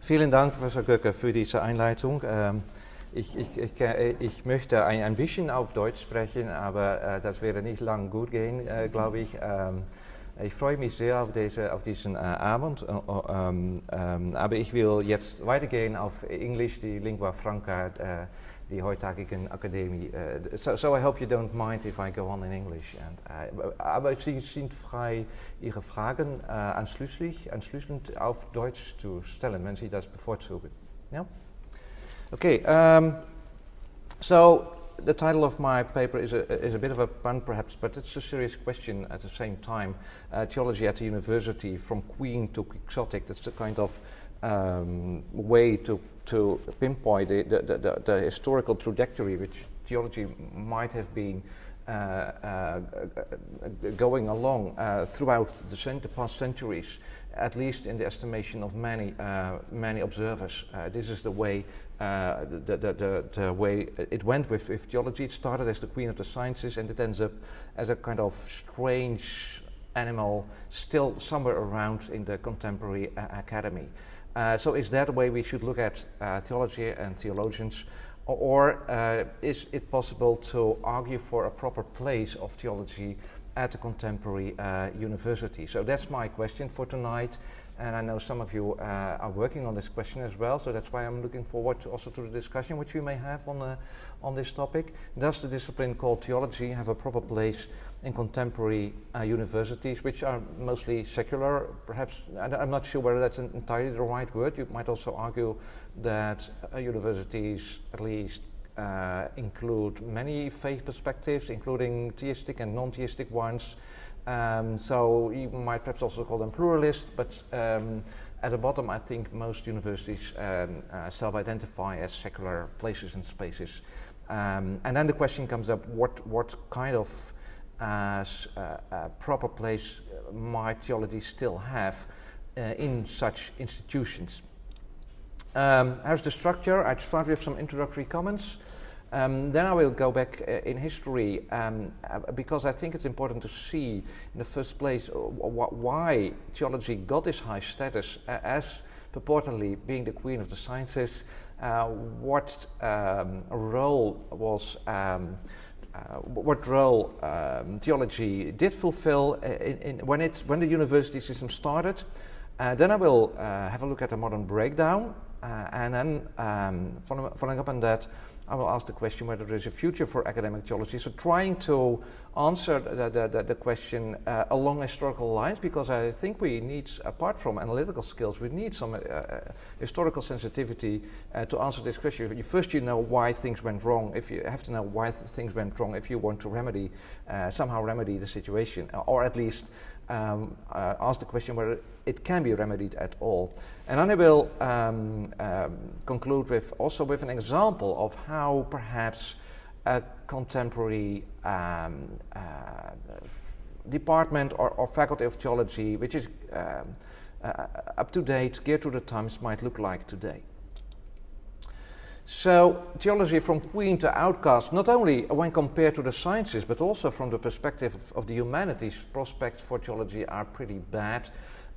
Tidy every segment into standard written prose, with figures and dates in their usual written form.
Vielen Dank, Professor Göcke, für diese Einleitung. Ich möchte ein bisschen auf Deutsch sprechen, aber das werde nicht lang gut gehen, glaube ich. Ich freue mich sehr auf diesen Abend, aber ich will jetzt weitergehen auf Englisch, die Lingua Franca, die heutigen Akademie. So I hope you don't mind if I go on in English. Aber Sie sind frei, Ihre Fragen anschließend auf Deutsch zu stellen, wenn Sie das bevorzugen. Ja? Okay, so the title of my paper is a bit of a pun perhaps, but it's a serious question at the same time. Theology at the University, from Queen to Quixotic, that's the kind of way to pinpoint the historical trajectory which theology might have been going along throughout the past centuries, at least in the estimation of many observers. This is the way the way it went with theology. It started as the queen of the sciences, and it ends up as a kind of strange animal still somewhere around in the contemporary academy. So is that the way we should look at theology and theologians, or is it possible to argue for a proper place of theology at the contemporary university? So that's my question for tonight, and I know some of you are working on this question as well, so that's why I'm looking forward also to the discussion which we may have on this topic. Does the discipline called theology have a proper place in contemporary universities, which are mostly secular? Perhaps, I'm not sure whether that's entirely the right word. You might also argue that universities at least include many faith perspectives, including theistic and non-theistic ones. So you might perhaps also call them pluralist, but at the bottom I think most universities self-identify as secular places and spaces. And then the question comes up, what kind of proper place might theology still have in such institutions? Here's the structure. I'd start with some introductory comments. Then I will go back in history because I think it's important to see in the first place why theology got this high status as purportedly being the queen of the sciences, what role theology did fulfill when the university system started. Then I will have a look at the modern breakdown, and then following up on that, I will ask the question whether there is a future for academic theology. So trying to answer the question along historical lines, because I think we need, apart from analytical skills, we need some historical sensitivity to answer this question. First, you know why things went wrong. If you have to know why things went wrong, if you want to somehow remedy the situation, or at least ask the question whether it can be remedied at all. And then I will conclude with an example of how perhaps a contemporary department or faculty of theology, which is up to date, geared to the times, might look like today. So theology from queen to outcast, not only when compared to the sciences, but also from the perspective of the humanities, prospects for theology are pretty bad.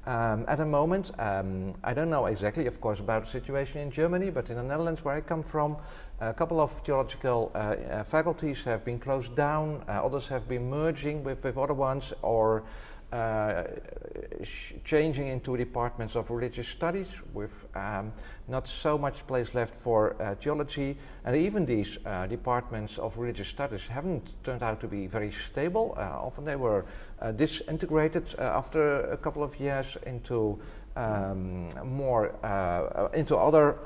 At the moment, I don't know exactly, of course, about the situation in Germany, but in the Netherlands, where I come from, a couple of theological faculties have been closed down, others have been merging with other ones, or changing into departments of religious studies with not so much place left for theology. And even these departments of religious studies haven't turned out to be very stable. Often they were disintegrated after a couple of years into into other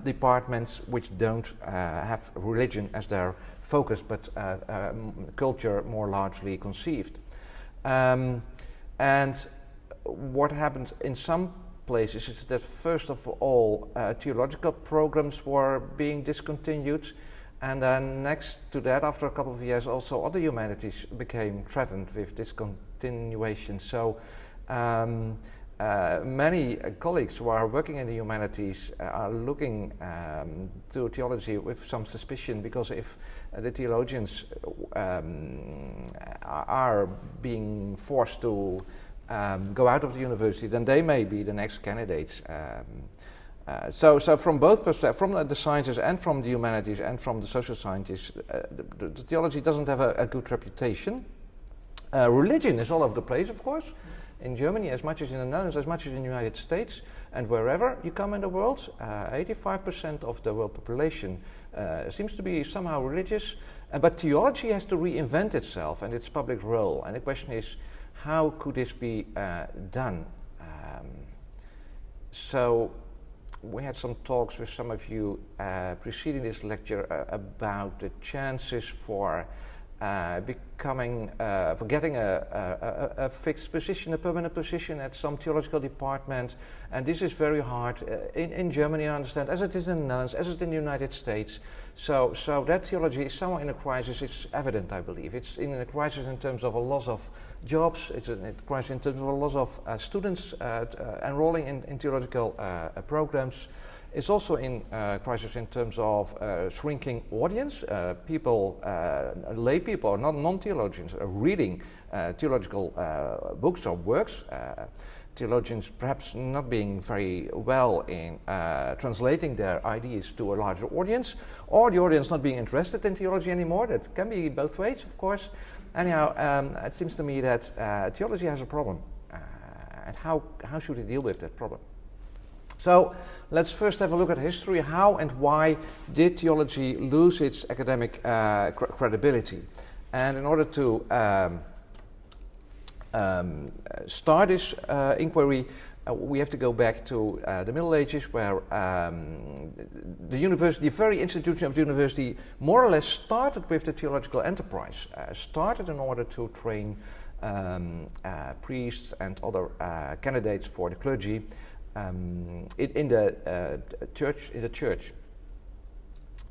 departments which don't have religion as their focus, but culture more largely conceived. And what happened in some places is that first of all theological programs were being discontinued, and then next to that, after a couple of years, also other humanities became threatened with discontinuation. So many colleagues who are working in the humanities are looking to theology with some suspicion, because if the theologians are being forced to go out of the university, then they may be the next candidates So from both perspectives, from the sciences and from the humanities and from the social sciences, the theology doesn't have a good reputation. Religion is all over the place, of course, in Germany as much as in the Netherlands, as much as in the United States, and wherever you come in the world, 85% of the world population seems to be somehow religious, but theology has to reinvent itself and its public role, and the question is, how could this be done? So we had some talks with some of you preceding this lecture about the chances for getting a fixed position, a permanent position at some theological department, and this is very hard in Germany, I understand, as it is in the Netherlands, as it is in the United States. So that theology is somewhat in a crisis. It's evident, I believe. It's in a crisis in terms of a loss of jobs. It's in a crisis in terms of a loss of students enrolling in theological programs. It's also in crisis in terms of shrinking audience. Lay people, not non-theologians, are reading theological books or works. Theologians perhaps not being very well in translating their ideas to a larger audience, or the audience not being interested in theology anymore. That can be both ways, of course. Anyhow, it seems to me that theology has a problem. And how should we deal with that problem? So let's first have a look at history. How and why did theology lose its academic credibility? And in order to start this inquiry, we have to go back to the Middle Ages, where the university, the very institution of the university, more or less started with the theological enterprise, started in order to train priests and other candidates for the clergy in the church.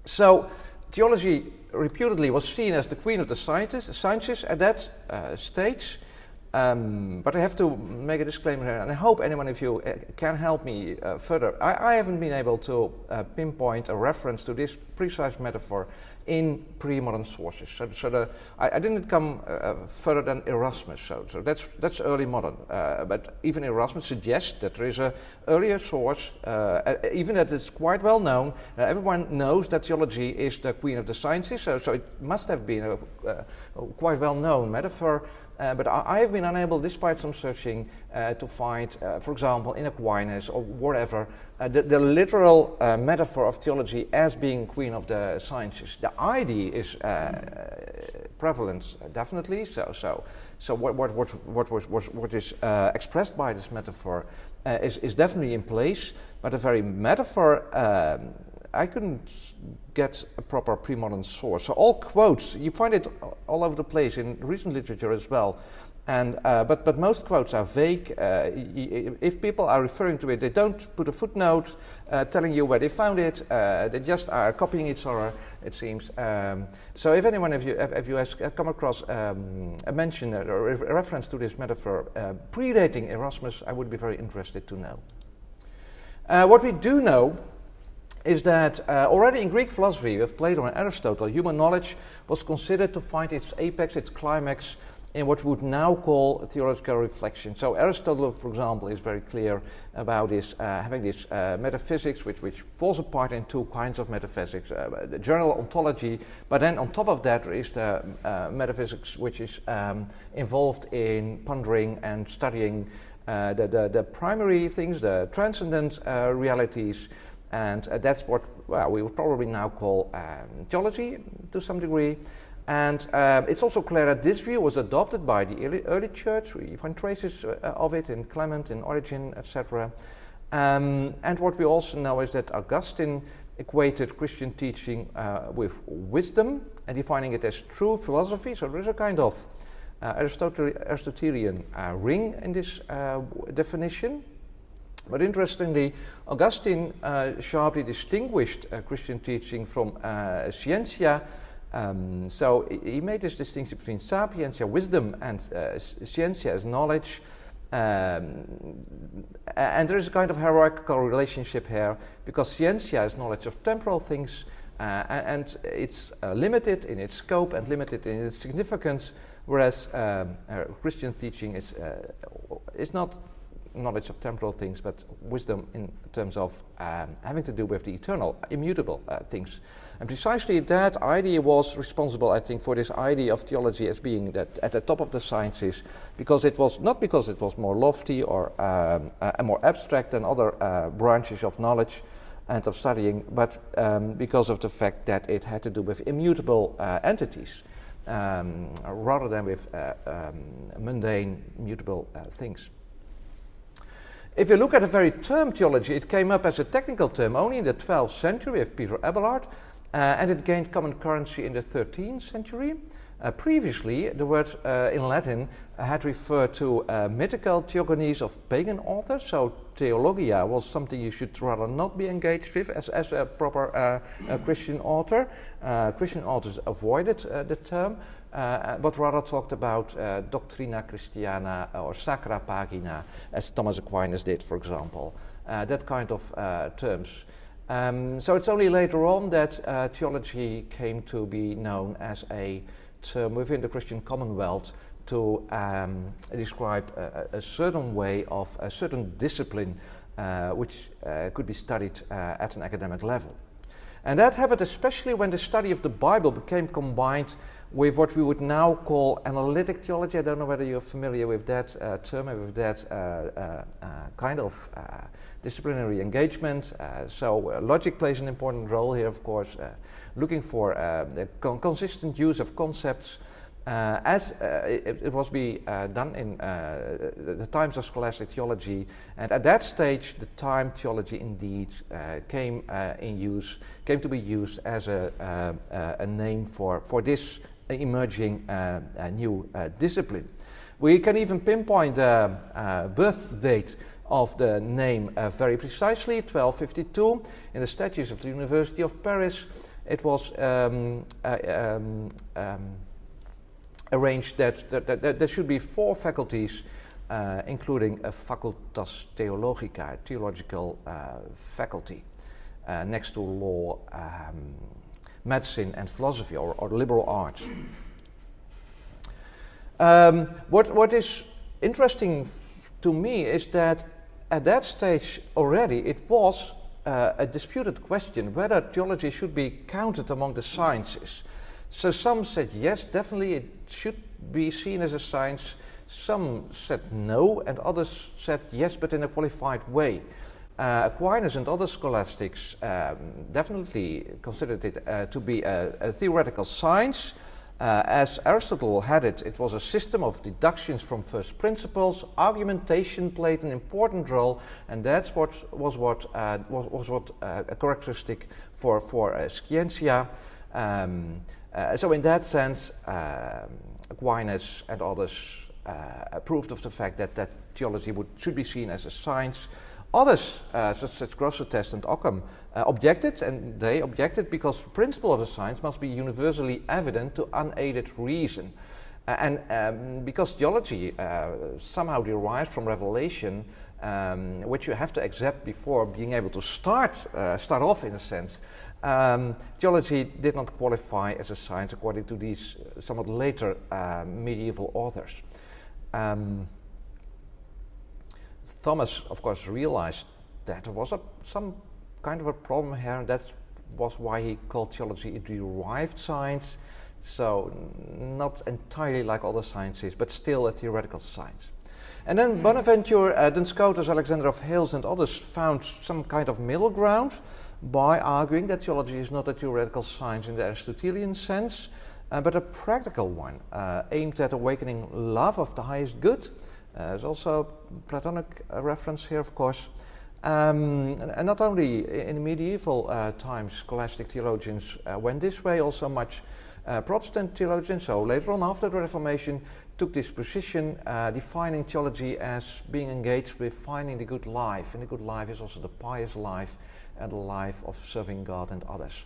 So theology reputedly was seen as the queen of the sciences at that stage. But I have to make a disclaimer here, and I hope anyone of you can help me further. I haven't been able to pinpoint a reference to this precise metaphor in pre-modern sources. So I didn't come further than Erasmus. So that's early modern. But even Erasmus suggests that there is an earlier source, even that it's quite well known. Everyone knows that theology is the queen of the sciences. So it must have been a quite well-known metaphor. But I have been unable, despite some searching, to find, for example, in Aquinas or whatever, the literal metaphor of theology as being queen of the sciences. The idea is prevalent, definitely. So what is expressed by this metaphor is definitely in place. But the very metaphor, I couldn't get a proper pre-modern source. So all quotes, you find it all over the place in recent literature as well. And but most quotes are vague. If people are referring to it, they don't put a footnote telling you where they found it. They just are copying each other, it seems. So if anyone of you has come across a mention or a reference to this metaphor predating Erasmus, I would be very interested to know. What we do know is that already in Greek philosophy with Plato and Aristotle, human knowledge was considered to find its apex, its climax, in what we would now call theological reflection. So Aristotle, for example, is very clear about this, having this metaphysics, which falls apart in two kinds of metaphysics, the general ontology, but then on top of that there is the metaphysics which is involved in pondering and studying the primary things, the transcendent realities, and that's what we would probably now call theology to some degree. And it's also clear that this view was adopted by the early church. We find traces of it in Clement, in Origen, etc. And what we also know is that Augustine equated Christian teaching with wisdom and defining it as true philosophy. So there is a kind of Aristotelian ring in this definition. But interestingly, Augustine sharply distinguished Christian teaching from scientia. So he made this distinction between sapientia, wisdom, and scientia as knowledge. And there is a kind of hierarchical relationship here, because scientia is knowledge of temporal things, and it's limited in its scope and limited in its significance, whereas Christian teaching is not knowledge of temporal things, but wisdom in terms of having to do with the eternal, immutable things. And precisely that idea was responsible, I think, for this idea of theology as being at the top of the sciences, because it was not because it was more lofty or more abstract than other branches of knowledge and of studying, but because of the fact that it had to do with immutable entities, rather than with mundane, mutable things. If you look at the very term theology, it came up as a technical term only in the 12th century with Peter Abelard, and it gained common currency in the 13th century. Previously, the word in Latin had referred to mythical theogonies of pagan authors, so theologia was something you should rather not be engaged with as a proper Christian author. Christian authors avoided the term, but rather talked about doctrina Christiana or sacra pagina, as Thomas Aquinas did, for example. That kind of terms. So it's only later on that theology came to be known as a term within the Christian commonwealth to describe a certain way of a certain discipline which could be studied at an academic level. And that happened especially when the study of the Bible became combined with what we would now call analytic theology. I don't know whether you're familiar with that term and with that kind of disciplinary engagement. So logic plays an important role here, of course, looking for the consistent use of concepts as it was done in the times of scholastic theology. And at that stage, the time theology indeed came to be used as a name for this emerging new discipline. We can even pinpoint the birth date of the name very precisely, 1252, in the Statutes of the University of Paris. It was arranged that there should be 4 faculties, including a facultas theologica, a theological faculty, next to law, medicine and philosophy, or liberal arts. What is interesting to me is that at that stage already it was a disputed question whether theology should be counted among the sciences. So some said yes, definitely it should be seen as a science. Some said no, and others said yes, but in a qualified way. Aquinas and other scholastics definitely considered it to be a theoretical science. As Aristotle had it, it was a system of deductions from first principles. Argumentation played an important role, and that's what was a characteristic for scientia. So in that sense, Aquinas and others approved of the fact that theology should be seen as a science. Others, such as Grosseteste and Occam, objected, and they objected because the principle of the science must be universally evident to unaided reason. And because theology somehow derives from revelation, which you have to accept before being able to start off in a sense, theology did not qualify as a science according to these somewhat later medieval authors. Thomas, of course, realized that there was some kind of a problem here, and that was why he called theology a derived science, so not entirely like other sciences, but still a theoretical science. And then Bonaventure, Duns Scotus, Alexander of Hales, and others found some kind of middle ground by arguing that theology is not a theoretical science in the Aristotelian sense, but a practical one, aimed at awakening love of the highest good. There's also a Platonic reference here, of course. And not only in medieval times, scholastic theologians went this way, also much Protestant theologians, so later on after the Reformation, took this position, defining theology as being engaged with finding the good life. And the good life is also the pious life and the life of serving God and others.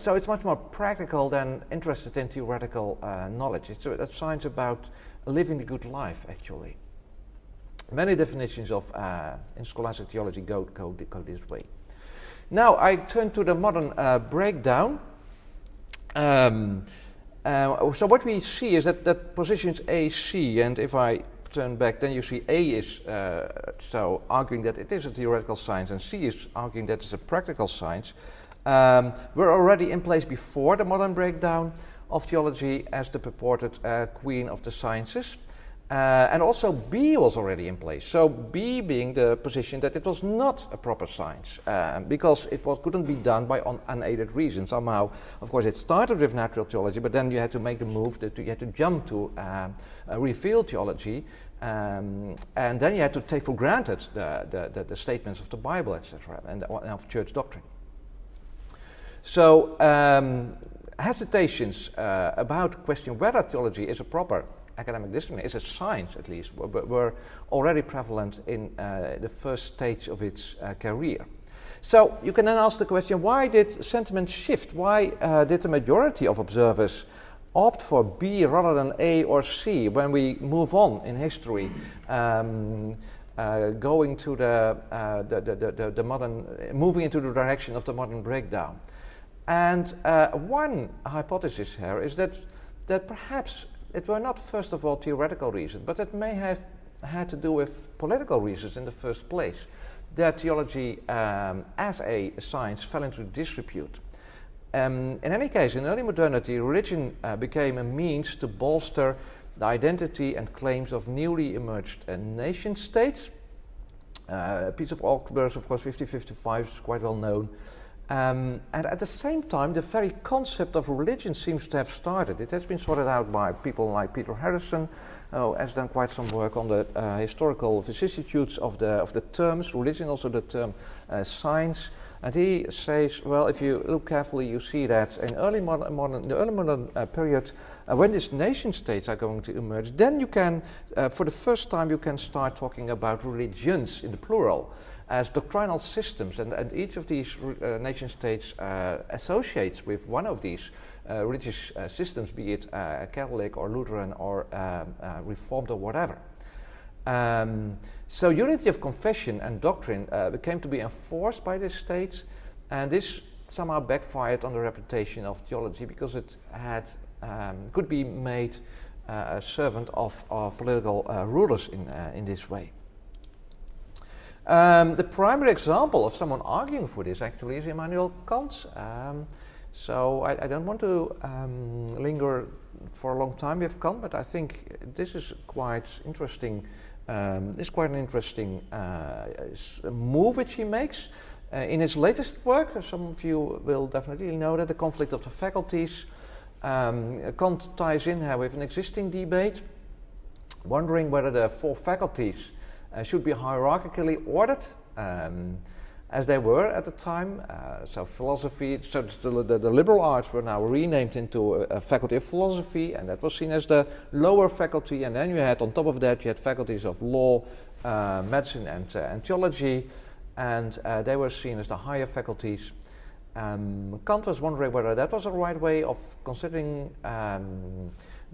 So it's much more practical than interested in theoretical knowledge. It's a science about living the good life, actually. Many definitions of in scholastic theology go this way. Now I turn to the modern breakdown. So what we see is that positions A, C, and if I turn back, then you see A is so arguing that it is a theoretical science, and C is arguing that it's a practical science, were already in place before the modern breakdown of theology as the purported queen of the sciences. And also B was already in place. So B being the position that it was not a proper science because it couldn't be done by unaided reason. Somehow, of course, it started with natural theology, but then you had to make the move that you had to jump to revealed theology, and then you had to take for granted the statements of the Bible, etc., and of church doctrine. So hesitations about question whether theology is a proper academic discipline, is a science at least, were already prevalent in the first stage of its career. So you can then ask the question, why did sentiment shift? Why did the majority of observers opt for B rather than A or C when we move on in history, going to the modern, moving into the direction of the modern breakdown? And one hypothesis here is that perhaps it were not, first of all, theoretical reasons, but it may have had to do with political reasons in the first place, that theology as a science fell into disrepute. In any case, in early modernity, religion became a means to bolster the identity and claims of newly emerged nation states. Peace of Augsburg, of course, 1555 is quite well known. And at the same time, the very concept of religion seems to have started. It has been sorted out by people like Peter Harrison, who has done quite some work on the historical vicissitudes of the terms religion, also the term science. And he says, well, if you look carefully, you see that in the early modern period, when these nation states are going to emerge, then you can, for the first time, you can start talking about religions in the plural as doctrinal systems, and each of these nation states associates with one of these religious systems, be it Catholic or Lutheran or Reformed or whatever. So unity of confession and doctrine came to be enforced by the states, and this somehow backfired on the reputation of theology because it had could be made a servant of political rulers in this way. The primary example of someone arguing for this actually is Immanuel Kant. So I don't want to linger for a long time with Kant, but I think this is quite interesting. It's quite an interesting move which he makes. In his latest work, some of you will definitely know that the conflict of the faculties, Kant ties in here with an existing debate, wondering whether the four faculties should be hierarchically ordered, as they were at the time. So philosophy, so the liberal arts were now renamed into a faculty of philosophy, and that was seen as the lower faculty. And then you had, on top of that, you had faculties of law, medicine, and theology, and they were seen as the higher faculties. Kant was wondering whether that was the right way of considering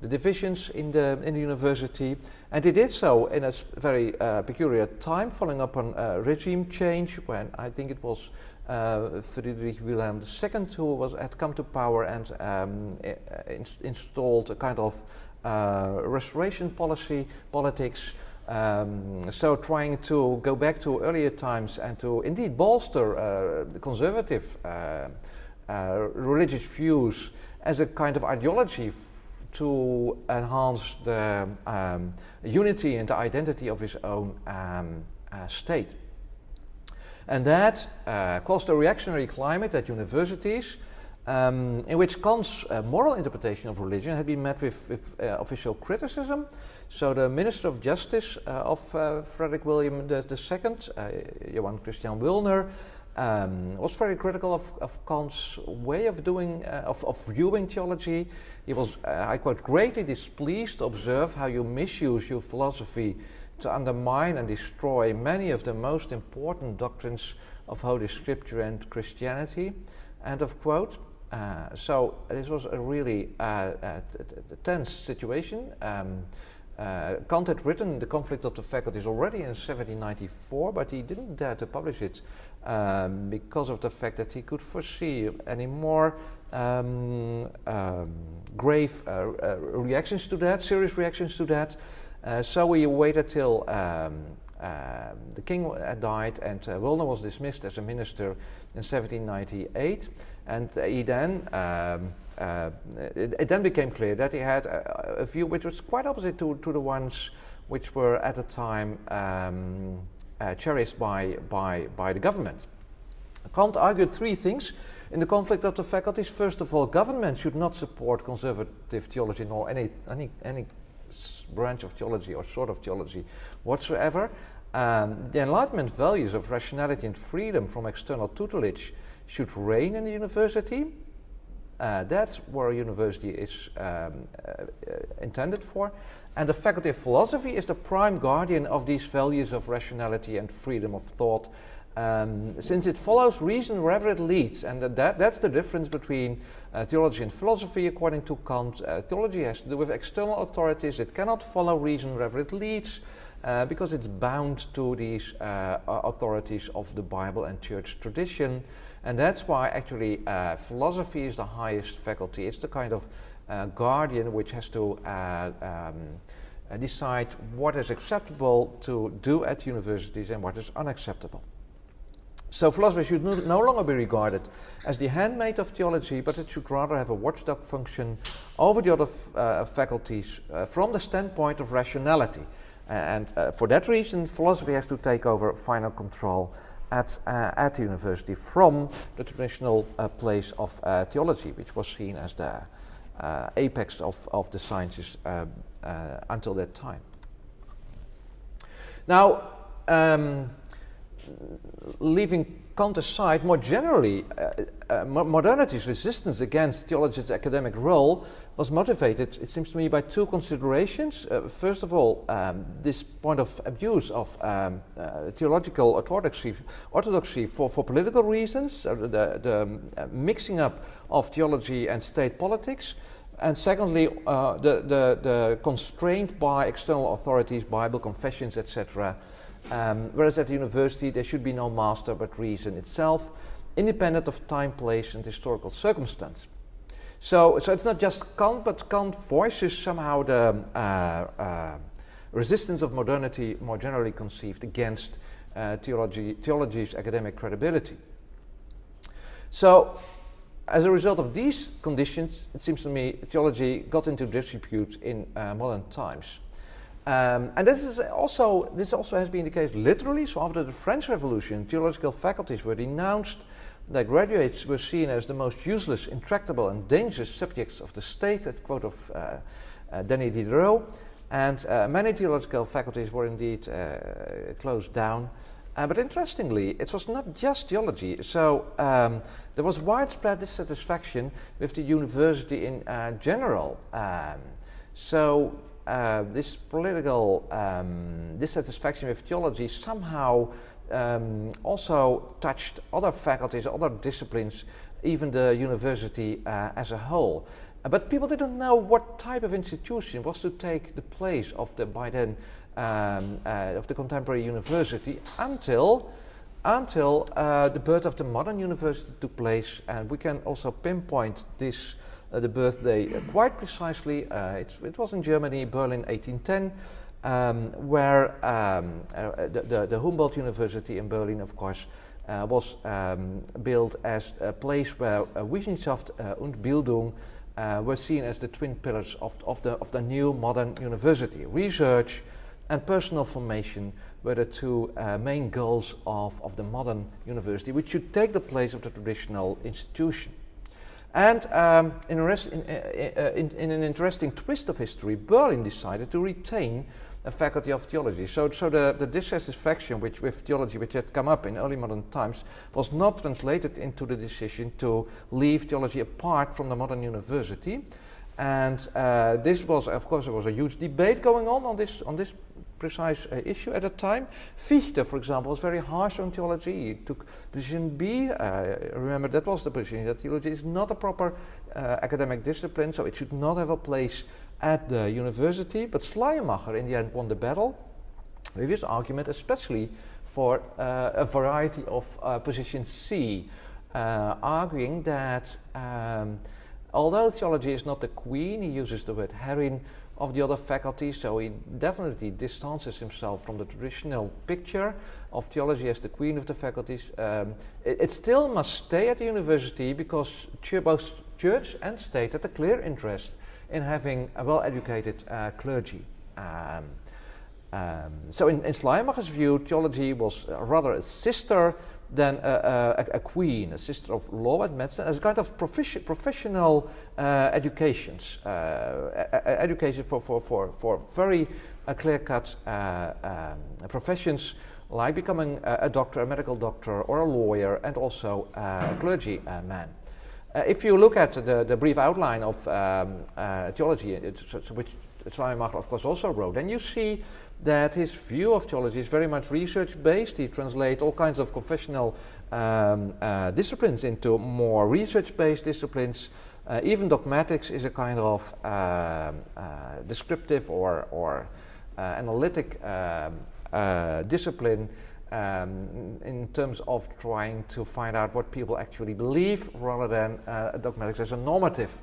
the divisions in the university, and he did so in a very peculiar time, following up on regime change, when I think it was Friedrich Wilhelm II who had come to power and installed a kind of restoration politics. So trying to go back to earlier times and to indeed bolster the conservative religious views as a kind of ideology to enhance the unity and the identity of his own state. And that caused a reactionary climate at universities in which Kant's moral interpretation of religion had been met with official criticism. So the Minister of Justice of Frederick William II, Johann Christian Willner, was very critical of Kant's way of doing, of viewing theology. He was, I quote, greatly displeased to observe how you misuse your philosophy to undermine and destroy many of the most important doctrines of Holy Scripture and Christianity, end of quote. So this was a really tense situation. Kant had written The Conflict of the Faculties already in 1794, but he didn't dare to publish it because of the fact that he could foresee any more grave reactions to that, serious reactions to that. So we waited till the king died, and Wilner was dismissed as a minister in 1798, and he then it then became clear that he had a view which was quite opposite to the ones which were at the time cherished by the government. Kant argued three things in the conflict of the faculties. First of all, government should not support conservative theology nor any branch of theology or sort of theology whatsoever. The Enlightenment values of rationality and freedom from external tutelage should reign in the university. That's where a university is intended for. And the Faculty of Philosophy is the prime guardian of these values of rationality and freedom of thought, since it follows reason wherever it leads. And that's the difference between theology and philosophy, according to Kant. Theology has to do with external authorities. It cannot follow reason wherever it leads, because it's bound to these authorities of the Bible and church tradition. And that's why actually philosophy is the highest faculty. It's the kind of guardian which has to decide what is acceptable to do at universities and what is unacceptable. So philosophy should no longer be regarded as the handmaid of theology, but it should rather have a watchdog function over the other faculties from the standpoint of rationality. And for that reason, philosophy has to take over final control at the university from the traditional place of theology, which was seen as the apex of the sciences until that time. Now, leaving Kant aside, more generally, modernity's resistance against theology's academic role was motivated, it seems to me, by two considerations. First of all, this point of abuse of theological orthodoxy for political reasons, the mixing up of theology and state politics. And secondly, the constraint by external authorities, Bible, confessions, etc., whereas at the university there should be no master but reason itself, independent of time, place, and historical circumstance. So it's not just Kant, but Kant voices somehow the resistance of modernity more generally conceived against theology's academic credibility. So, as a result of these conditions, it seems to me theology got into disrepute in modern times. And this also has been the case literally. So after the French Revolution, theological faculties were denounced. Their graduates were seen as the most useless, intractable, and dangerous subjects of the state, a quote of Denis Diderot. And many theological faculties were indeed closed down. But interestingly, it was not just theology. So there was widespread dissatisfaction with the university in general. This political dissatisfaction with theology somehow also touched other faculties, other disciplines, even the university as a whole. But people didn't know what type of institution was to take the place of the by then of the contemporary university until the birth of the modern university took place, and we can also pinpoint this. The birthday quite precisely. It was in Germany, Berlin, 1810, where the Humboldt University in Berlin, of course, was built as a place where Wissenschaft und Bildung were seen as the twin pillars of the new modern university. Research and personal formation were the two main goals of the modern university, which should take the place of the traditional institution. And in an interesting twist of history, Berlin decided to retain a faculty of theology. So the dissatisfaction with theology which had come up in early modern times was not translated into the decision to leave theology apart from the modern university. And this was, of course, there was a huge debate going on this precise issue at the time. Fichte, for example, was very harsh on theology. He took position B. Remember, that was the position that theology is not a proper academic discipline, so it should not have a place at the university. But Schleiermacher, in the end, won the battle with his argument, especially for a variety of position C, arguing that although theology is not the queen, he uses the word heroine of the other faculties, so he definitely distances himself from the traditional picture of theology as the queen of the faculties. It still must stay at the university because both church and state had a clear interest in having a well-educated clergy. So in Schleiermacher's view, theology was rather a sister than a queen, a sister of law and medicine, as a kind of professional education for very clear-cut professions, like becoming a doctor, a medical doctor, or a lawyer, and also a clergyman. If you look at the brief outline of theology, which Schleiermacher, of course, also wrote, then you see that his view of theology is very much research-based. He translates all kinds of confessional disciplines into more research-based disciplines. Even dogmatics is a kind of descriptive or analytic discipline in terms of trying to find out what people actually believe, rather than dogmatics as a normative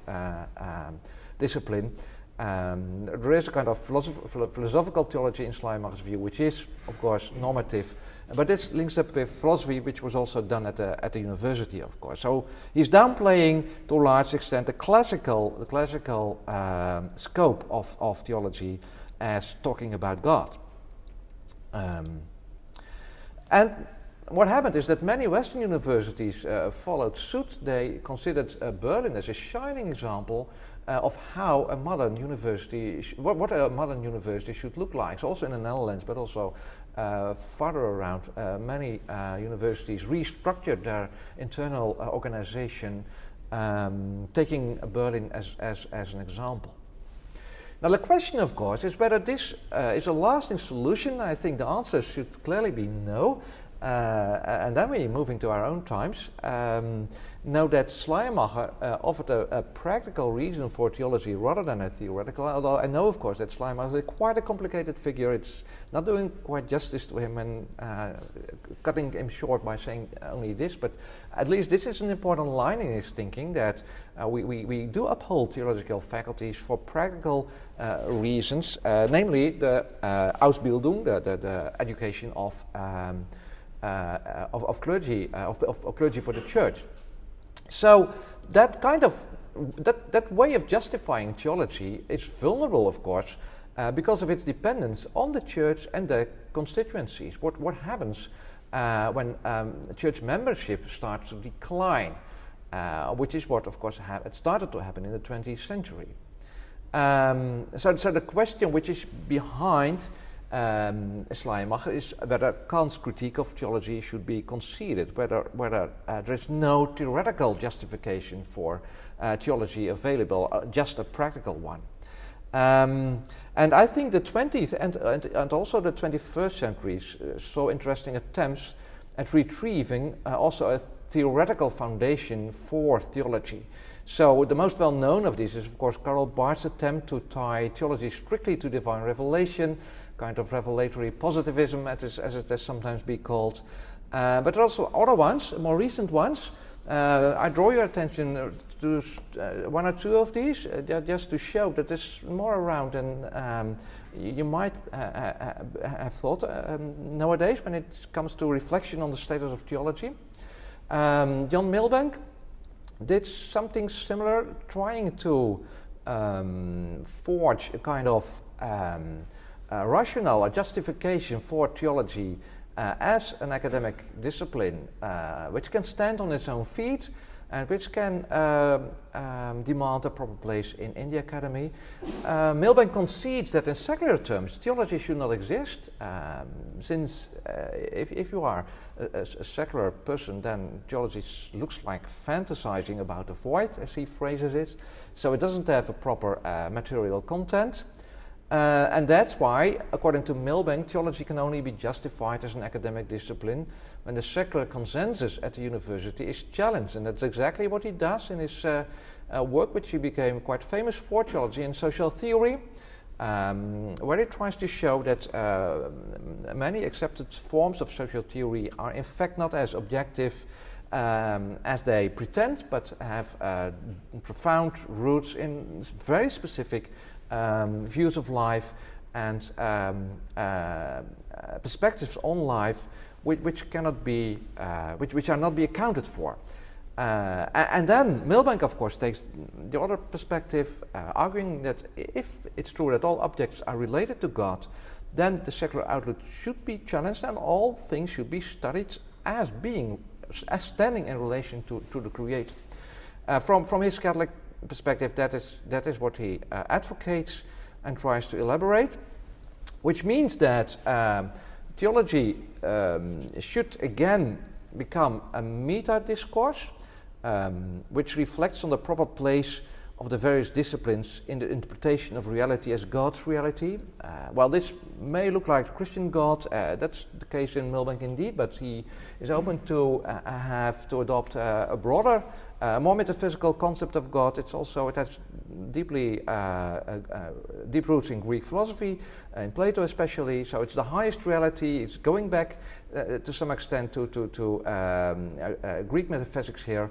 discipline. There is a kind of philosophical theology in Schleiermacher's view, which is, of course, normative, but this links up with philosophy, which was also done at the university, of course. So he's downplaying, to a large extent, the classical scope of theology as talking about God. And what happened is that many Western universities followed suit. They considered Berlin as a shining example of how a modern university, what a modern university should look like. So also in the Netherlands, but also farther around, many universities restructured their internal organization, taking Berlin as an example. Now the question, of course, is whether this is a lasting solution. I think the answer should clearly be no. And then we move into our own times. Know that Schleiermacher offered a practical reason for theology rather than a theoretical, although I know, of course, that Schleiermacher is quite a complicated figure. It's not doing quite justice to him and cutting him short by saying only this, but at least this is an important line in his thinking, that we do uphold theological faculties for practical reasons, namely the Ausbildung, the education of clergy, of clergy for the church. So that kind of that way of justifying theology is vulnerable, of course, because of its dependence on the church and the constituencies. What happens when church membership starts to decline, which is what, of course, it started to happen in the 20th century. So the question which is behind Schleiermacher is whether Kant's critique of theology should be conceded, whether there is no theoretical justification for theology available, just a practical one. And I think the 20th and also the 21st centuries saw interesting attempts at retrieving also a theoretical foundation for theology. So the most well known of these is, of course, Karl Barth's attempt to tie theology strictly to divine revelation, kind of revelatory positivism, as it has sometimes been called. But there are also other ones, more recent ones. I draw your attention to one or two of these, just to show that there's more around than you might have thought nowadays when it comes to reflection on the status of theology. John Milbank did something similar, trying to forge a kind of rationale, a justification for theology as an academic discipline, which can stand on its own feet and which can demand a proper place in the academy. Milbank concedes that in secular terms, theology should not exist, since if you are a secular person, then theology looks like fantasizing about the void, as he phrases it, so it doesn't have a proper material content. And that's why, according to Milbank, theology can only be justified as an academic discipline when the secular consensus at the university is challenged. And that's exactly what he does in his work, which he became quite famous for, Theology and Social Theory, where he tries to show that many accepted forms of social theory are in fact not as objective as they pretend, but have profound roots in very specific views of life and perspectives on life, which cannot be, which are not be accounted for. And then Milbank, of course, takes the other perspective, arguing that if it's true that all objects are related to God, then the secular outlook should be challenged and all things should be studied as standing in relation to the Creator. From his Catholic perspective, that is what he advocates and tries to elaborate, which means that theology should again become a meta-discourse, which reflects on the proper place of the various disciplines in the interpretation of reality as God's reality. Well, this may look like Christian God, that's the case in Milbank indeed, but he is open to have to adopt a broader, more metaphysical concept of God. It has deep roots in Greek philosophy, in Plato especially, so it's the highest reality. It's going back to some extent to Greek metaphysics here,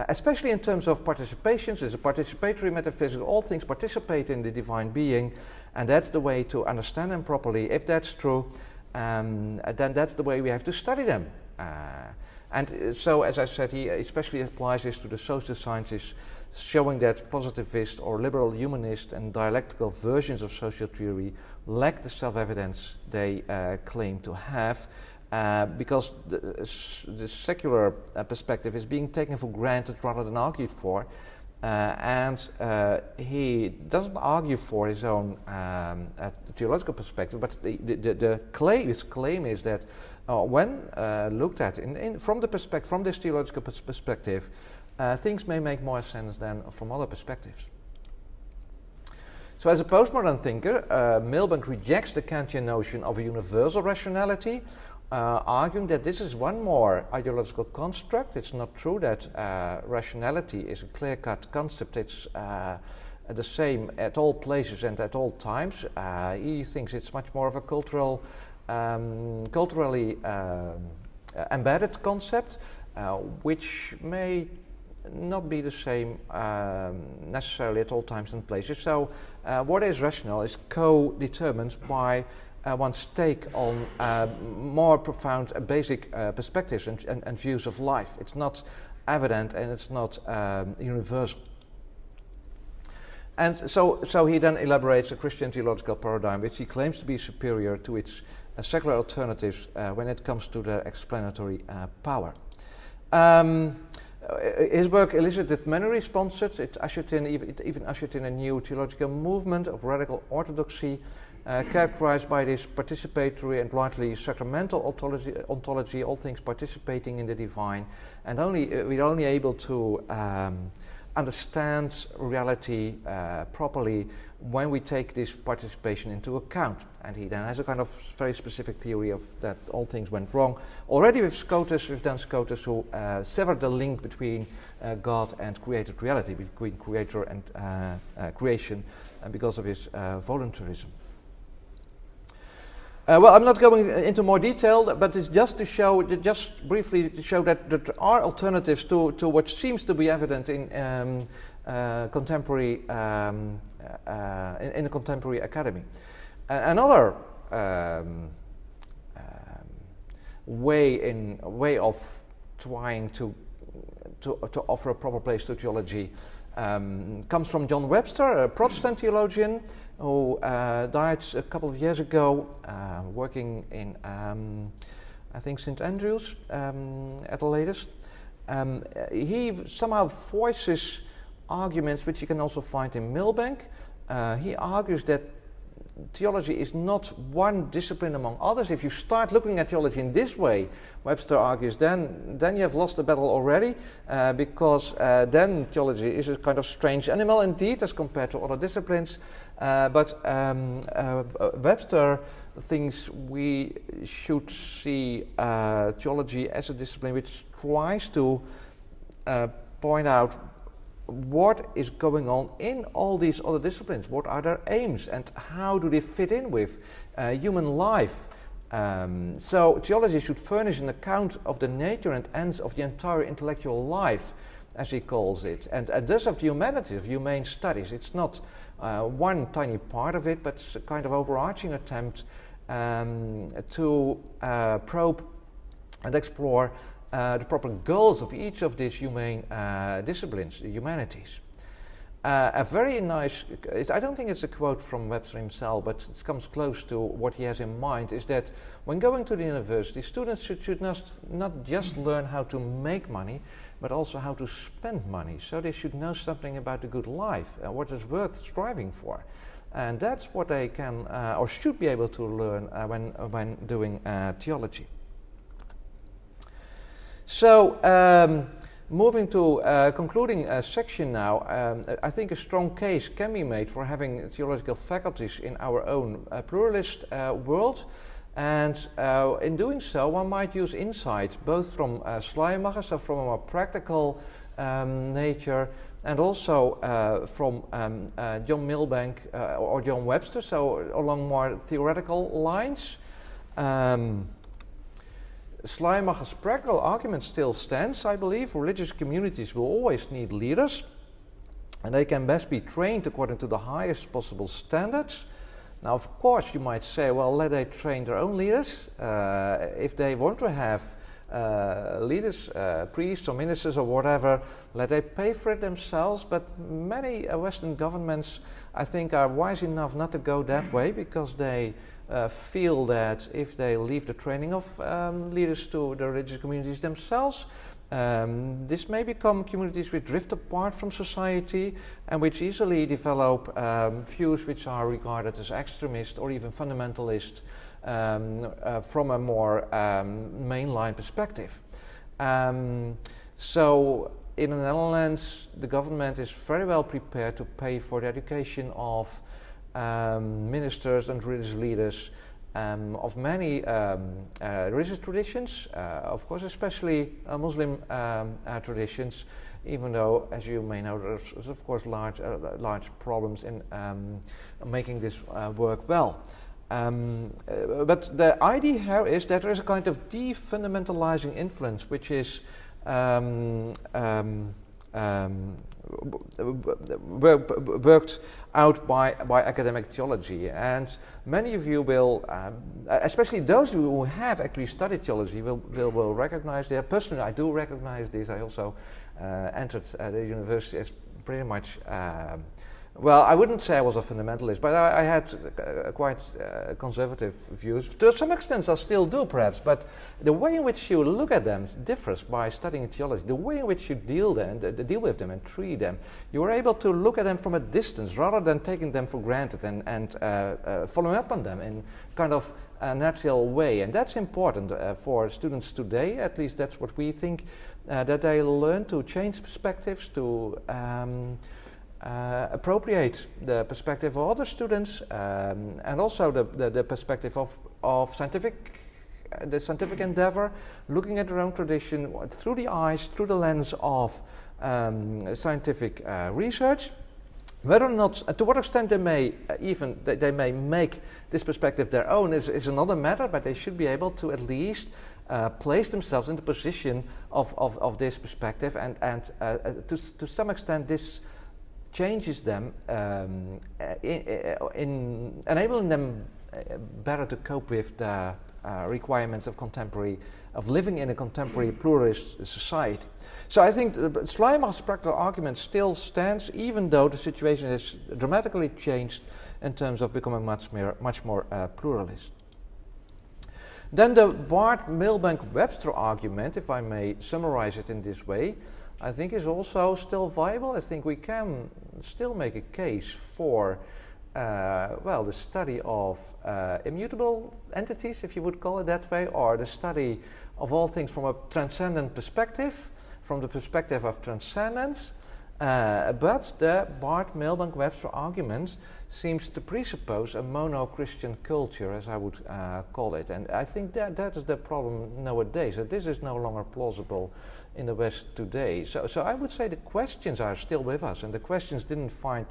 especially in terms of participations. There's a participatory metaphysics, all things participate in the divine being, and that's the way to understand them properly. If that's true, then that's the way we have to study them. And so, as I said, he especially applies this to the social sciences, showing that positivist or liberal humanist and dialectical versions of social theory lack the self-evidence they claim to have, because the secular perspective is being taken for granted rather than argued for, and he doesn't argue for his own theological perspective, but his claim is that when looked at from this theological perspective, things may make more sense than from other perspectives. So as a postmodern thinker, Milbank rejects the Kantian notion of a universal rationality, arguing that this is one more ideological construct. It's not true that rationality is a clear-cut concept. It's the same at all places and at all times. He thinks it's much more of a culturally embedded concept, which may not be the same necessarily at all times and places. So what is rational is co-determined by one's take on more profound basic perspectives and views of life. It's not evident and it's not universal. And so he then elaborates a Christian theological paradigm which he claims to be superior to its secular alternatives when it comes to their explanatory power. His work elicited many responses. It even ushered in a new theological movement of radical orthodoxy, characterized by this participatory and largely sacramental ontology, all things participating in the divine, and we're only able to understand reality properly when we take this participation into account. And he then has a kind of very specific theory of that all things went wrong. Already with Dan Scotus, who severed the link between God and created reality, between creator and creation, because of his voluntarism. Well, I'm not going into more detail, but it's just briefly to show that there are alternatives to what seems to be evident in contemporary in the contemporary academy. Another way of trying to offer a proper place to theology comes from John Webster, a Protestant theologian who died a couple of years ago, working in, I think, St. Andrews at the latest. He somehow voices arguments which you can also find in Milbank. He argues that theology is not one discipline among others. If you start looking at theology in this way, Webster argues, then you have lost the battle already, because then theology is a kind of strange animal indeed as compared to other disciplines. But Webster thinks we should see theology as a discipline which tries to point out what is going on in all these other disciplines, what are their aims and how do they fit in with human life, So theology should furnish an account of the nature and ends of the entire intellectual life, as he calls it, and thus of the humanities, of humane studies. It's not one tiny part of it, but it's a kind of overarching attempt to probe and explore the proper goals of each of these humane disciplines, the humanities. A very nice, I don't think it's a quote from Webster himself, but it comes close to what he has in mind, is that when going to the university, students should not just learn how to make money, but also how to spend money. So they should know something about the good life, what is worth striving for. And that's what they can or should be able to learn when doing theology. So, moving to concluding section now, I think a strong case can be made for having theological faculties in our own pluralist world, and in doing so one might use insights both from Schleiermacher, so from a more practical nature, and also from John Milbank or John Webster, so along more theoretical lines. Schleiermacher's practical argument still stands, I believe. Religious communities will always need leaders, and they can best be trained according to the highest possible standards. Now, of course, you might say, well, let they train their own leaders. If they want to have leaders, priests or ministers or whatever, let they pay for it themselves. But many Western governments, I think, are wise enough not to go that way, because they feel that if they leave the training of leaders to the religious communities themselves, this may become communities which drift apart from society and which easily develop views which are regarded as extremist or even fundamentalist from a more mainline perspective. So in the Netherlands, the government is very well prepared to pay for the education of ministers and religious leaders of many religious traditions, of course especially Muslim traditions, even though, as you may know, there's of course large problems in making this work well. But the idea here is that there is a kind of defundamentalizing influence which is worked out by academic theology, and many of you will, especially those of you who have actually studied theology, will recognize that. Personally, I do recognize this. I also entered the university as pretty much, well, I wouldn't say I was a fundamentalist, but I had quite conservative views. To some extent I still do, perhaps, but the way in which you look at them differs by studying theology. The way in which you deal with them and treat them, you are able to look at them from a distance rather than taking them for granted and following up on them in kind of a natural way. And that's important for students today, at least that's what we think, that they learn to change perspectives, to appropriate the perspective of other students, and also the perspective of the scientific endeavor, looking at their own tradition through the eyes, through the lens of scientific research. Whether or not, to what extent they may they may make this perspective their own is another matter, but they should be able to at least place themselves in the position of this perspective, and to some extent this changes them in enabling them better to cope with the requirements of living in a contemporary pluralist society. So I think Schleiermacher's practical argument still stands, even though the situation has dramatically changed in terms of becoming much more pluralist. Then the Milbank-Webster argument, if I may summarize it in this way, I think is also still viable. I think we can still make a case for the study of immutable entities, if you would call it that way, or the study of all things from a transcendent perspective, from the perspective of transcendence. But the Milbank-Webster argument seems to presuppose a mono-Christian culture, as I would call it. And I think that is the problem nowadays, that this is no longer plausible in the West today. So I would say the questions are still with us, and the questions didn't find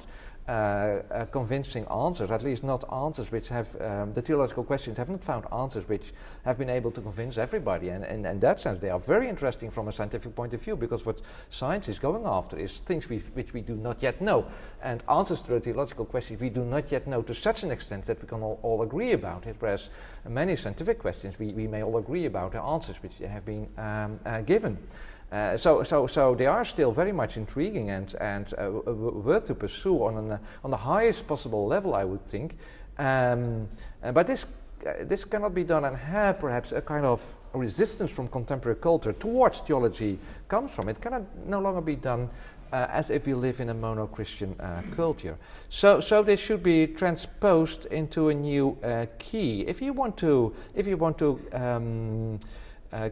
convincing answers, at least not answers which have, the theological questions have not found answers which have been able to convince everybody. And in that sense, they are very interesting from a scientific point of view, because what science is going after is things which we do not yet know. And answers to the theological questions we do not yet know to such an extent that we can all agree about it, whereas many scientific questions we may all agree about the answers which have been given. So they are still very much intriguing and worth to pursue on the highest possible level, I would think. But this cannot be done, and have perhaps a kind of resistance from contemporary culture towards theology comes from. It cannot no longer be done as if we live in a mono-Christian culture. So this should be transposed into a new key. If you want to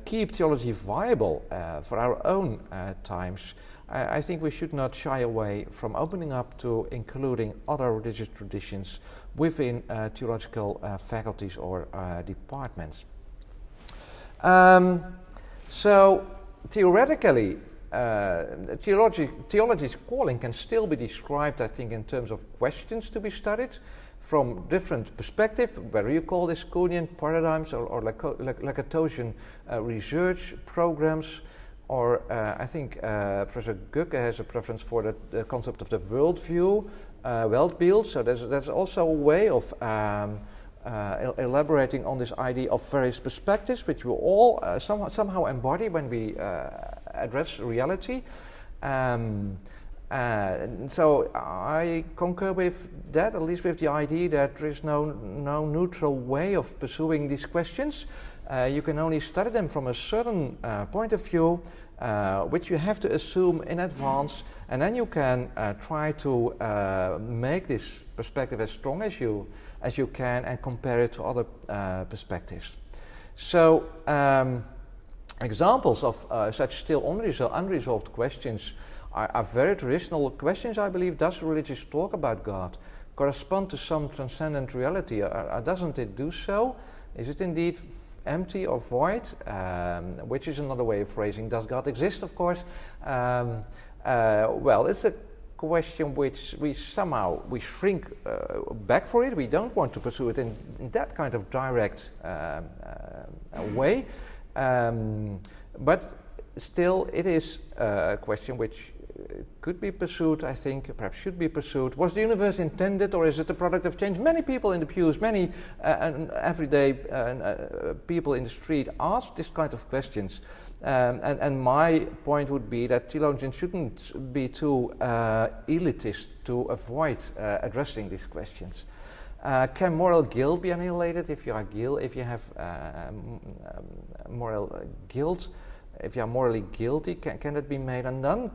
keep theology viable for our own times, I think we should not shy away from opening up to including other religious traditions within theological faculties or departments. So theoretically, theology's calling can still be described, I think, in terms of questions to be studied from different perspectives, whether you call this Kuhnian paradigms or Lacatosian research programs, or I think Professor Gucke has a preference for the concept of the worldview, Weltbild. So there's also a way of elaborating on this idea of various perspectives, which we all somehow embody when we address reality. So I concur with that, at least with the idea that there is no neutral way of pursuing these questions. You can only study them from a certain point of view, which you have to assume in advance, and then you can try to make this perspective as strong as you can and compare it to other perspectives. So examples of such still unresolved questions are very traditional questions, I believe. Does religious talk about God correspond to some transcendent reality, or doesn't it do so? Is it indeed empty or void? Which is another way of phrasing, does God exist, of course? Well, it's a question which we shrink back for it. We don't want to pursue it in that kind of direct way. But still, it is a question which could be pursued, I think, perhaps should be pursued. Was the universe intended, or is it a product of change? Many people in the pews, many everyday people in the street ask this kind of questions. And my point would be that theologians shouldn't be too elitist to avoid addressing these questions. Can moral guilt be annihilated if you have moral guilt? If you are morally guilty, can that be made undone?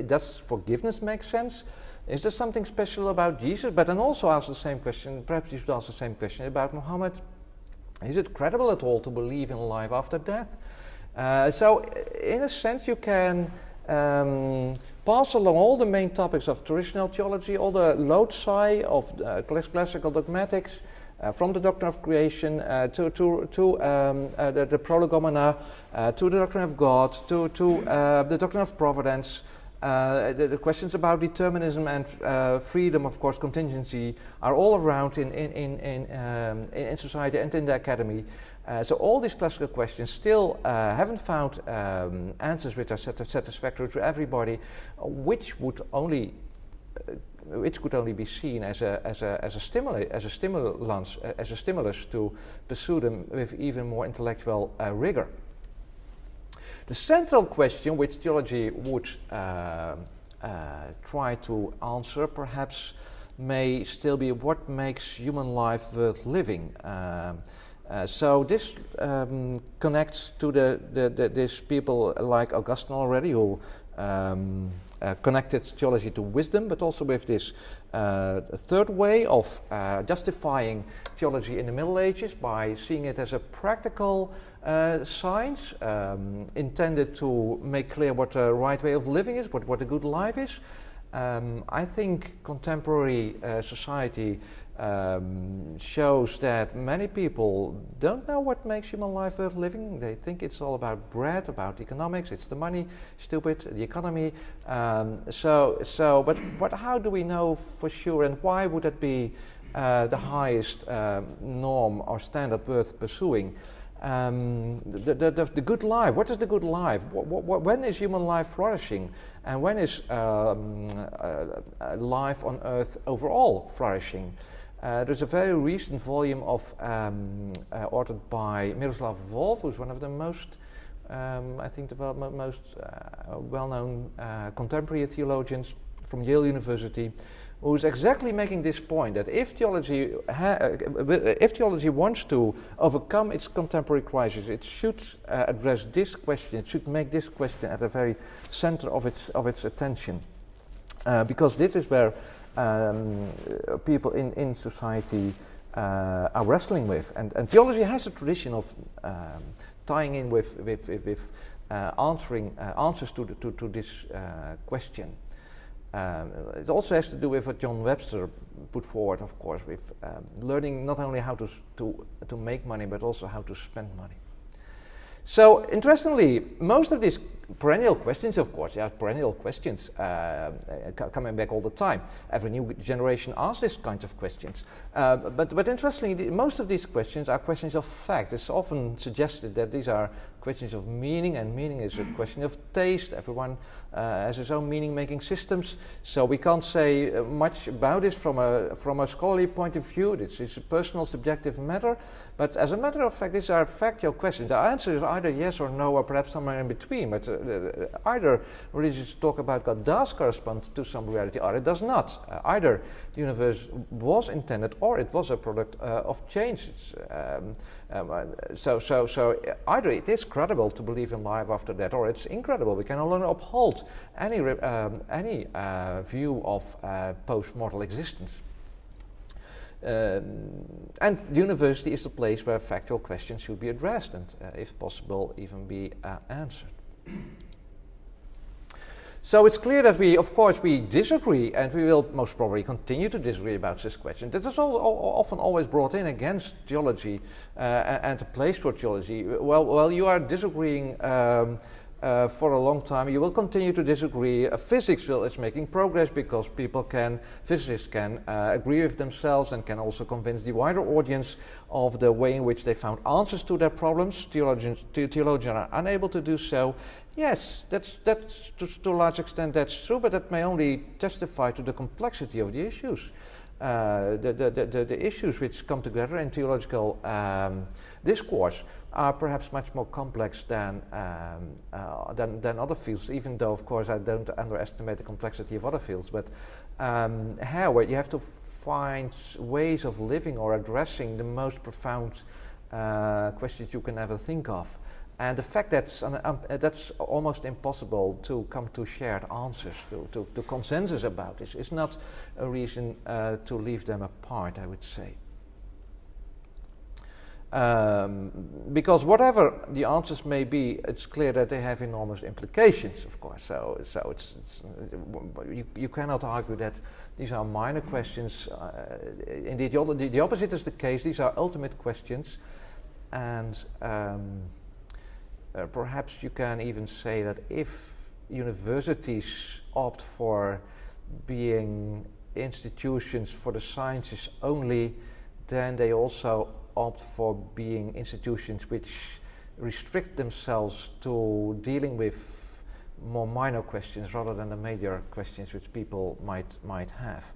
Does forgiveness make sense? Is there something special about Jesus? But then also ask the same question, perhaps you should ask the same question about Muhammad. Is it credible at all to believe in life after death? So in a sense you can pass along all the main topics of traditional theology, all the loci of classical dogmatics, from the doctrine of creation to the prolegomena, to the doctrine of God, to the doctrine of providence. The questions about determinism and freedom, of course, contingency, are all around in society and in the academy. So all these classical questions still haven't found answers which are satisfactory to everybody, which could only be seen as a stimulus to pursue them with even more intellectual rigor. The central question which theology would try to answer, perhaps, may still be what makes human life worth living. So this connects to these people like Augustine already, who connected theology to wisdom, but also with this third way of justifying theology in the Middle Ages by seeing it as a practical science intended to make clear what the right way of living is, what a good life is. I think contemporary society shows that many people don't know what makes human life worth living. They think it's all about bread, about economics. It's the money, stupid, the economy. But how do we know for sure, and why would it be the highest norm or standard worth pursuing? The good life. What is the good life? When is human life flourishing, and when is life on Earth overall flourishing? There's a very recent volume of authored by Miroslav Volf, who's one of the most, I think, the most well-known contemporary theologians from Yale University, who's exactly making this point that if theology wants to overcome its contemporary crisis, it should address this question. It should make this question at the very center of its attention, because this is where people in society are wrestling with, and theology has a tradition of tying in with answers to this question. It also has to do with what John Webster put forward, of course, with learning not only how to make money, but also how to spend money. So, interestingly, most of these perennial questions, of course, there are perennial questions coming back all the time. Every new generation asks this kind of questions. But interestingly, most of these questions are questions of fact. It's often suggested that these are questions of meaning, and meaning is a question of taste. Everyone has his own meaning-making systems, so we can't say much about this from a scholarly point of view. It's a personal, subjective matter. But as a matter of fact, these are factual questions. The answer is either yes or no, or perhaps somewhere in between. But either religions talk about God does correspond to some reality, or it does not. Either the universe was intended, or it was a product of change. So either it is credible to believe in life after death, or it's incredible. We can no longer uphold any view of post-mortal existence. And the university is the place where factual questions should be addressed and, if possible, even be answered. So it's clear that we disagree, and we will most probably continue to disagree about this question. This is often always brought in against theology and the place for theology. Well, you are disagreeing for a long time. You will continue to disagree. Physics is making progress because physicists can agree with themselves and can also convince the wider audience of the way in which they found answers to their problems. Theologians are unable to do so. Yes, that's to a large extent that's true, but that may only testify to the complexity of the issues. The issues which come together in theological discourse are perhaps much more complex than other fields, even though, of course, I don't underestimate the complexity of other fields. But where you have to find ways of living or addressing the most profound questions you can ever think of. And the fact that's almost impossible to come to shared answers, to consensus about this, is not a reason to leave them apart, I would say. Because whatever the answers may be, it's clear that they have enormous implications, of course. So you cannot argue that these are minor questions. Indeed, the opposite is the case. These are ultimate questions, and perhaps you can even say that if universities opt for being institutions for the sciences only, then they also opt for being institutions which restrict themselves to dealing with more minor questions rather than the major questions which people might have.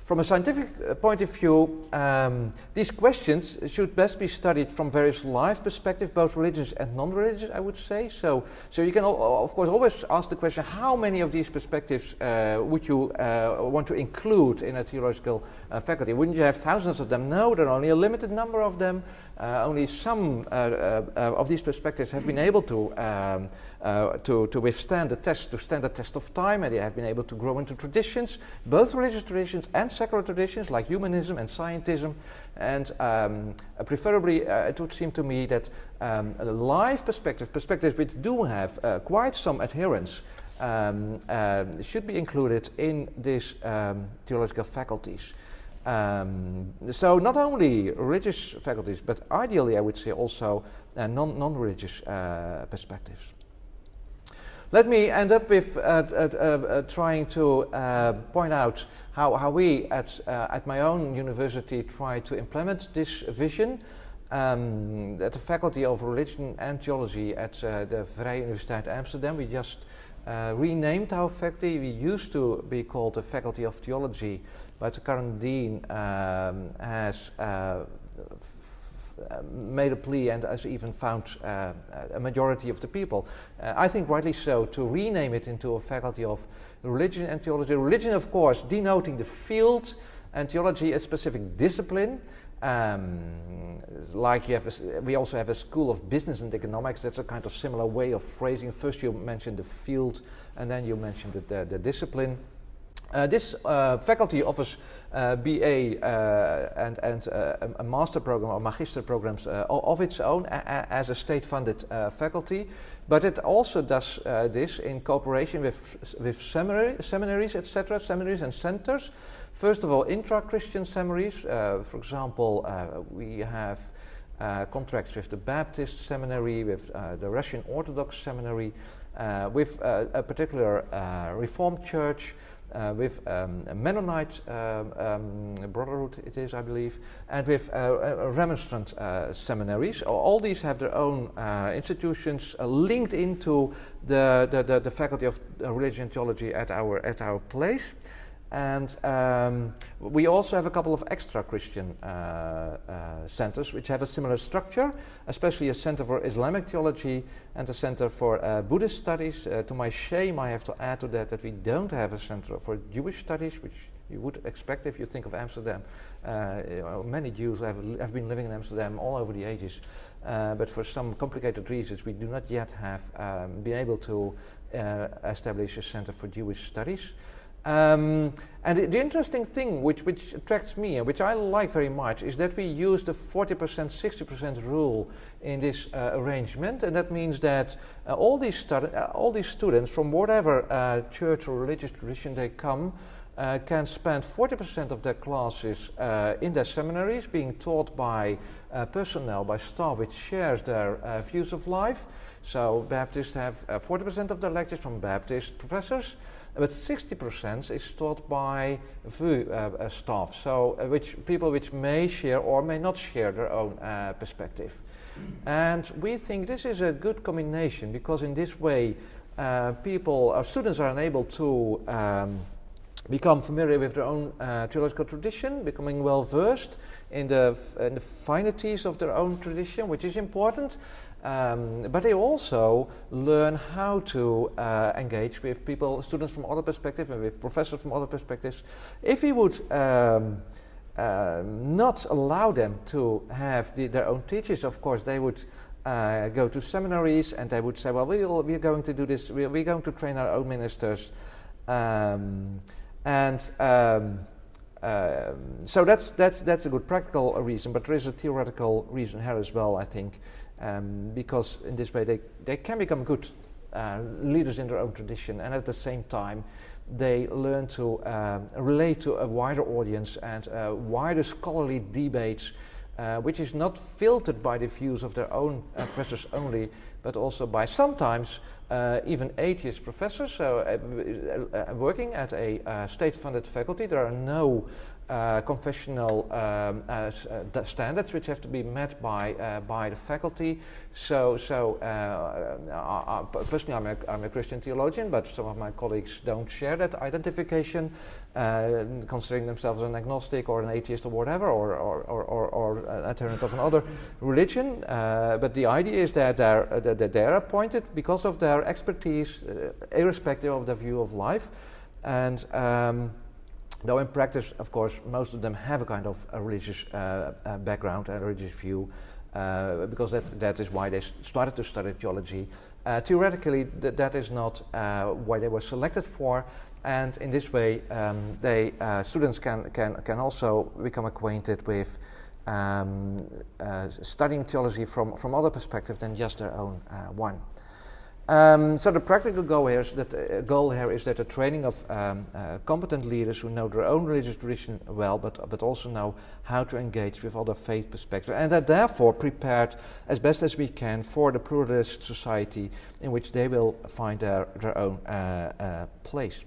From a scientific point of view, these questions should best be studied from various life perspectives, both religious and non-religious, I would say. So you can, of course, always ask the question, how many of these perspectives would you want to include in a theological faculty? Wouldn't you have thousands of them? No, there are only a limited number of them. Only some of these perspectives have been able to withstand the test, to stand the test of time, and they have been able to grow into traditions, both religious traditions and secular traditions like humanism and scientism. And preferably, it would seem to me that life perspectives which do have quite some adherence, should be included in these theological faculties. So not only religious faculties, but ideally I would say also non-religious perspectives. Let me end up with trying to point out how we at my own university try to implement this vision. At the Faculty of Religion and Theology at the Vrije-Universiteit Amsterdam, we just renamed our faculty. We used to be called the Faculty of Theology, but the current dean has made a plea and has even found a majority of the people, I think rightly so, to rename it into a Faculty of Religion and Theology. Religion, of course, denoting the field, and theology a specific discipline. Like we also have a School of Business and Economics. That's a kind of similar way of phrasing. First you mentioned the field, and then you mentioned the discipline. This faculty offers BA and a master program or magister programs of its own as a state-funded faculty, but it also does this in cooperation with seminaries, etc., seminaries and centers. First of all, intra-Christian seminaries. For example, we have contracts with the Baptist Seminary, with the Russian Orthodox Seminary, with a particular Reformed Church, with a Mennonite Brotherhood, it is, I believe, and with Remonstrant seminaries. All these have their own institutions linked into the Faculty of Religion and Theology at our place. And we also have a couple of extra Christian centers which have a similar structure, especially a center for Islamic theology and a center for Buddhist studies. To my shame, I have to add to that we don't have a center for Jewish studies, which you would expect if you think of Amsterdam. Many Jews have been living in Amsterdam all over the ages, but for some complicated reasons we do not yet have been able to establish a center for Jewish studies. And the interesting thing which attracts me and which I like very much is that we use the 40%, 60% rule in this arrangement, and that means that all these students from whatever church or religious tradition they come can spend 40% of their classes in their seminaries being taught by personnel, by staff which shares their views of life. So Baptists have 40% of their lectures from Baptist professors, but 60% is taught by staff, so people which may share or may not share their own perspective. And we think this is a good combination, because in this way students are enabled to become familiar with their own theological tradition, becoming well versed in the finities of their own tradition, which is important. But they also learn how to engage with students from other perspectives, and with professors from other perspectives. If we would not allow them to have their own teachers, of course, they would go to seminaries and they would say, well, we're going to do this, we're going to train our own ministers. So that's a good practical reason, but there is a theoretical reason here as well, I think. Because in this way they can become good leaders in their own tradition, and at the same time they learn to relate to a wider audience and wider scholarly debates, which is not filtered by the views of their own professors only, but also by sometimes even atheist professors. So working at a state-funded faculty, there are no confessional standards which have to be met by the faculty. So personally, I'm a Christian theologian, but some of my colleagues don't share that identification, considering themselves an agnostic or an atheist or whatever, or an adherent of another religion. But the idea is that they're appointed because of their expertise, irrespective of their view of life, and though in practice, of course, most of them have a kind of a religious background and religious view, because that is why they started to study theology. Theoretically, that is not why they were selected for, and in this way, students can also become acquainted with studying theology from other perspectives than just their own one. So the practical goal here is that the training of competent leaders who know their own religious tradition well, but also know how to engage with other faith perspectives, and that therefore prepared as best as we can for the pluralist society in which they will find their own place.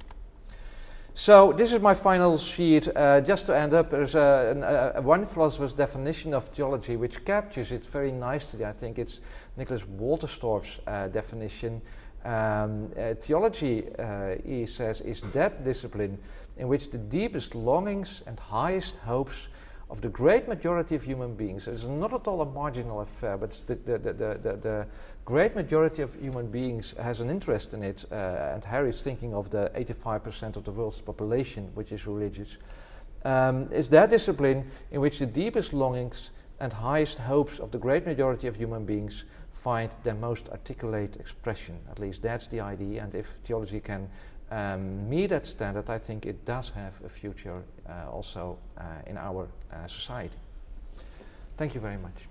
So this is my final sheet. Just to end up, there's one philosopher's definition of theology which captures it very nicely. I think it's Nicholas Wolterstorff's definition. Theology, he says, is that discipline in which the deepest longings and highest hopes of the great majority of human beings, it's not at all a marginal affair, but the great majority of human beings has an interest in it, and Harry's thinking of the 85% of the world's population which is religious, is that discipline in which the deepest longings and highest hopes of the great majority of human beings find their most articulate expression. At least that's the idea, and if theology can meet that standard, I think it does have a future also in our society. Thank you very much.